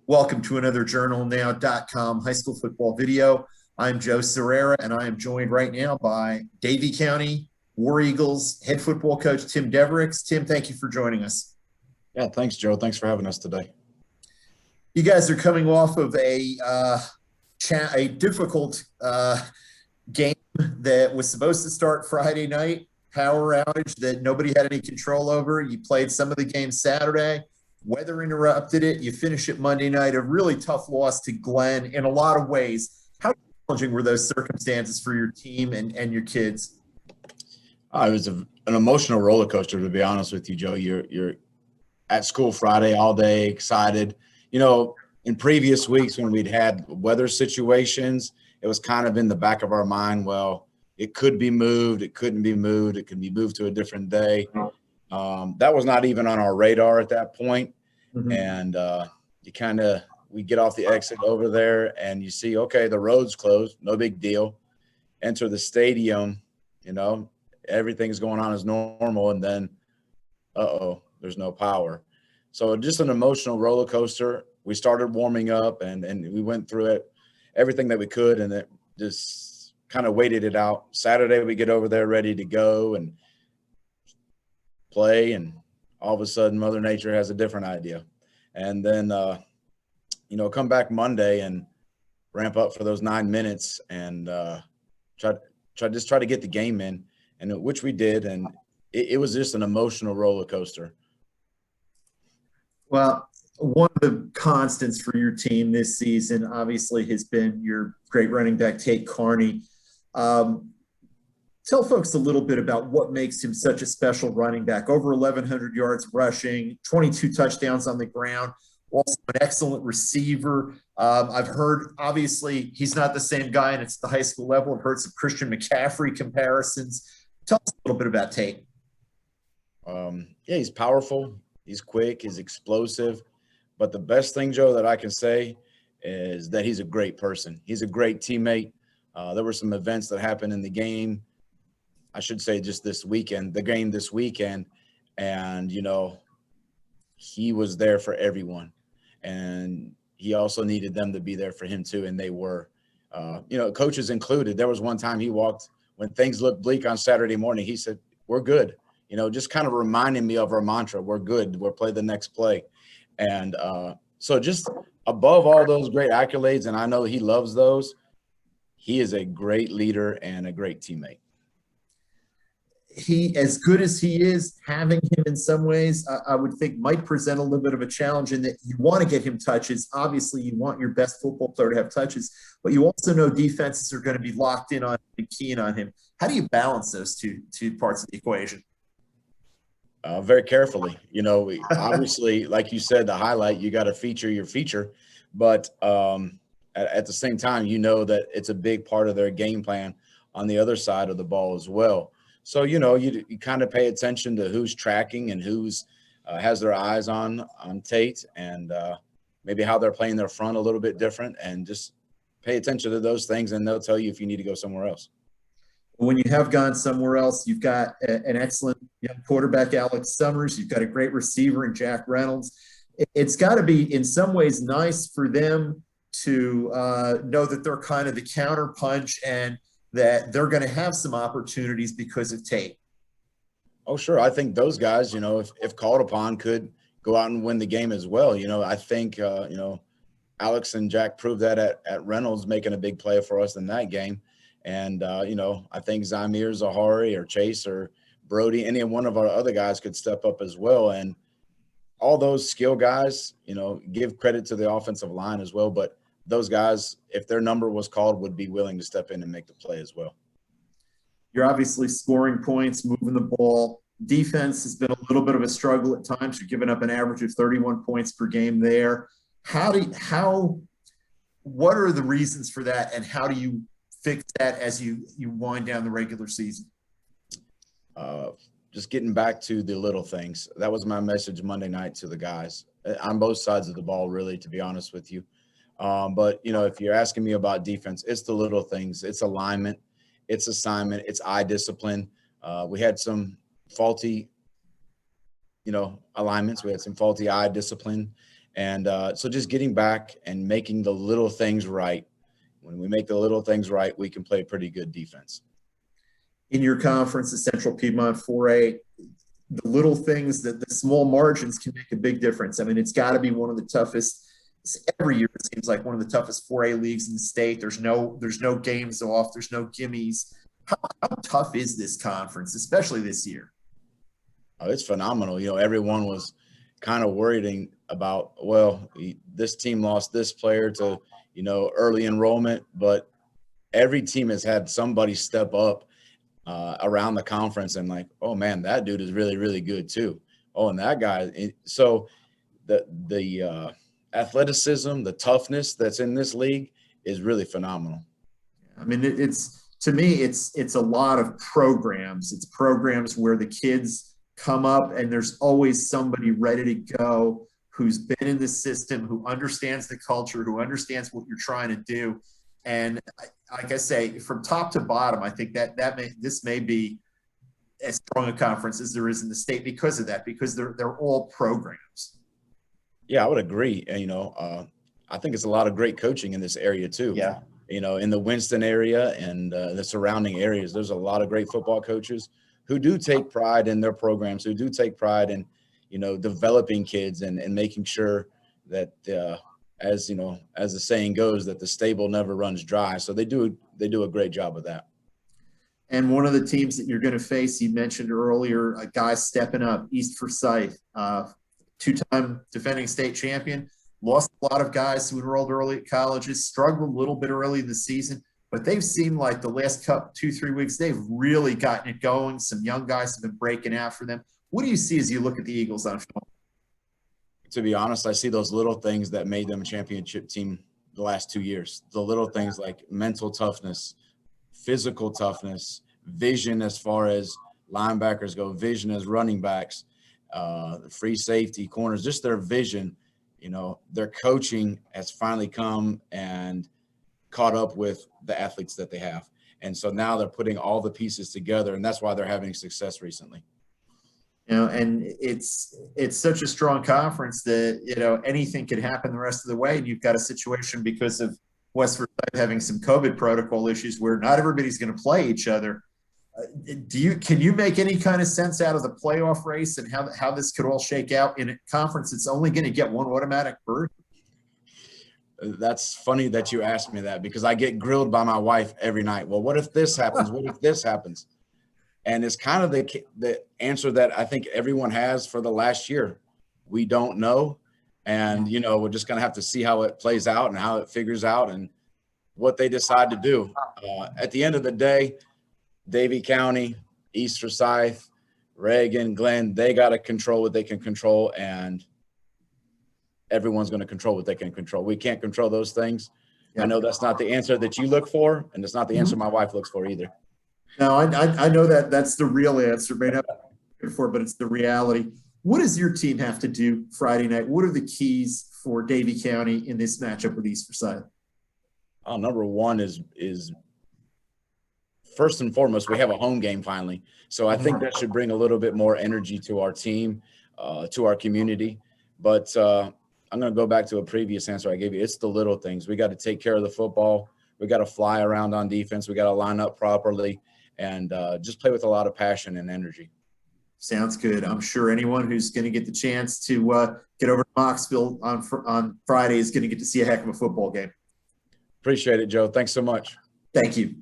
Welcome to another journalnow.com high school football video. I'm Joe Serrera, and I am joined right now by Davie County War Eagles head football coach Tim Devericks. Tim, thank you for joining us. Yeah, thanks, Joe. Thanks for having us today. You guys are coming off of a difficult game that was supposed to start Friday night, power outage that nobody had any control over. You played some of the game Saturday. Weather interrupted it. You finish it Monday night, a really tough loss to Glenn in a lot of ways. How challenging were those circumstances for your team and your kids? It was an emotional roller coaster, to be honest with you, Joe. You're at school Friday all day, excited. You know, in previous weeks when we'd had weather situations, it was kind of in the back of our mind, well, it could be moved, it couldn't be moved, it could be moved to a different day. That was not even on our radar at that point. Mm-hmm. And we get off the exit over there and you see, okay, the road's closed, no big deal. Enter the stadium, everything's going on as normal. And then, there's no power. So just an emotional roller coaster. We started warming up and we went through it, everything that we could, and it just kind of waited it out. Saturday, we get over there ready to go and play, and all of a sudden Mother Nature has a different idea. And then come back Monday and ramp up for those 9 minutes and try to get the game in, and which we did, and it was just an emotional roller coaster. Well, one of the constants for your team this season obviously has been your great running back Tate Chaney. Tell folks a little bit about what makes him such a special running back. Over 1,100 yards rushing, 22 touchdowns on the ground, also an excellent receiver. I've heard, obviously, he's not the same guy, and it's the high school level. I've heard some Christian McCaffrey comparisons. Tell us a little bit about Tate. He's powerful. He's quick. He's explosive. But the best thing, Joe, that I can say is that he's a great person. He's a great teammate. There were some events that happened in the game, I should say just this weekend, and, he was there for everyone. And he also needed them to be there for him too, and they were. Coaches included. There was one time he walked, when things looked bleak on Saturday morning, he said, "We're good." Just kind of reminding me of our mantra, we're good, we'll play the next play. And so just above all those great accolades, and I know he loves those, he is a great leader and a great teammate. He, as good as he is, having him in some ways, I would think might present a little bit of a challenge in that you want to get him touches. Obviously, you want your best football player to have touches, but you also know defenses are going to be locked in on and keen on him. How do you balance those two parts of the equation? Very carefully. Obviously, like you said, the highlight, you got to feature your feature, but at the same time, that it's a big part of their game plan on the other side of the ball as well. So, you kind of pay attention to who's tracking and who's has their eyes on Tate, and maybe how they're playing their front a little bit different, and just pay attention to those things, and they'll tell you if you need to go somewhere else. When you have gone somewhere else, you've got an excellent young quarterback, Alex Summers. You've got a great receiver in Jack Reynolds. It's got to be in some ways nice for them to know that they're kind of the counterpunch and that they're going to have some opportunities because of Tate. Oh, sure. I think those guys, if called upon, could go out and win the game as well. I think, Alex and Jack proved that at Reynolds, making a big play for us in that game. And, I think Zamir, Zahari, or Chase, or Brody, any one of our other guys could step up as well. And all those skill guys, give credit to the offensive line as well. But those guys, if their number was called, would be willing to step in and make the play as well. You're obviously scoring points, moving the ball. Defense has been a little bit of a struggle at times. You're giving up an average of 31 points per game there. What are the reasons for that, and how do you fix that as you wind down the regular season? Just getting back to the little things. That was my message Monday night to the guys on both sides of the ball, really, to be honest with you. But, if you're asking me about defense, it's the little things. It's alignment, it's assignment, it's eye discipline. We had some faulty, alignments. We had some faulty eye discipline. And so just getting back and making the little things right. When we make the little things right, we can play pretty good defense. In your conference, the Central Piedmont 4A, the little things, that the small margins can make a big difference. I mean, it's got to be one of the toughest. Every year it seems like one of the toughest 4A leagues in the state. There's no games off. There's no gimmies. How tough is this conference, especially this year? Oh, it's phenomenal. You know, everyone was kind of worrying about, well, this team lost this player to, you know, early enrollment, but every team has had somebody step up around the conference and like, oh man, that dude is really, really good too. Oh, and that guy. So the athleticism, the toughness that's in this league is really phenomenal. I mean, to me, it's a lot of programs. It's programs where the kids come up and there's always somebody ready to go who's been in the system, who understands the culture, who understands what you're trying to do. And like I say, from top to bottom, I think this may be as strong a conference as there is in the state because of that, because they're all programs. Yeah, I would agree. And, you know, I think it's a lot of great coaching in this area too. Yeah. You know, in the Winston area and the surrounding areas, there's a lot of great football coaches who do take pride in their programs, who do take pride in, you know, developing kids and making sure that, as you know, as the saying goes, that the stable never runs dry. So they do a great job of that. And one of the teams that you're going to face, you mentioned earlier, a guy stepping up, East Forsyth, two-time defending state champion, lost a lot of guys who enrolled early at colleges, struggled a little bit early in the season, but they've seemed like the last 2-3 weeks, they've really gotten it going. Some young guys have been breaking out for them. What do you see as you look at the Eagles on film? To be honest, I see those little things that made them a championship team the last 2 years. The little things like mental toughness, physical toughness, vision as far as linebackers go, vision as running backs, free safety, corners, just their vision. You know, their coaching has finally come and caught up with the athletes that they have. And so now they're putting all the pieces together, and that's why they're having success recently. You know, and it's such a strong conference that, you know, anything could happen the rest of the way. And you've got a situation because of West Forsyth having some COVID protocol issues where not everybody's going to play each other. Can you make any kind of sense out of the playoff race and how this could all shake out in a conference that's only going to get one automatic berth? That's funny that you asked me that, because I get grilled by my wife every night. Well, what if this happens? What if this happens? And it's kind of the answer that I think everyone has for the last year. We don't know. And, you know, we're just going to have to see how it plays out and how it figures out and what they decide to do. At the end of the day, Davie County, East Forsyth, Reagan, Glenn, they got to control what they can control, and everyone's going to control what they can control. We can't control those things. Yeah. I know that's not the answer that you look for, and it's not the answer my wife looks for either. No, I know that's the real answer. May not be for, but it's the reality. What does your team have to do Friday night? What are the keys for Davie County in this matchup with East Forsyth? Number one is first and foremost, we have a home game finally. So I think that should bring a little bit more energy to our team, to our community. But I'm going to go back to a previous answer I gave you. It's the little things. We got to take care of the football. We got to fly around on defense. We got to line up properly and just play with a lot of passion and energy. Sounds good. I'm sure anyone who's going to get the chance to get over to Knoxville on Friday is going to get to see a heck of a football game. Appreciate it, Joe. Thanks so much. Thank you.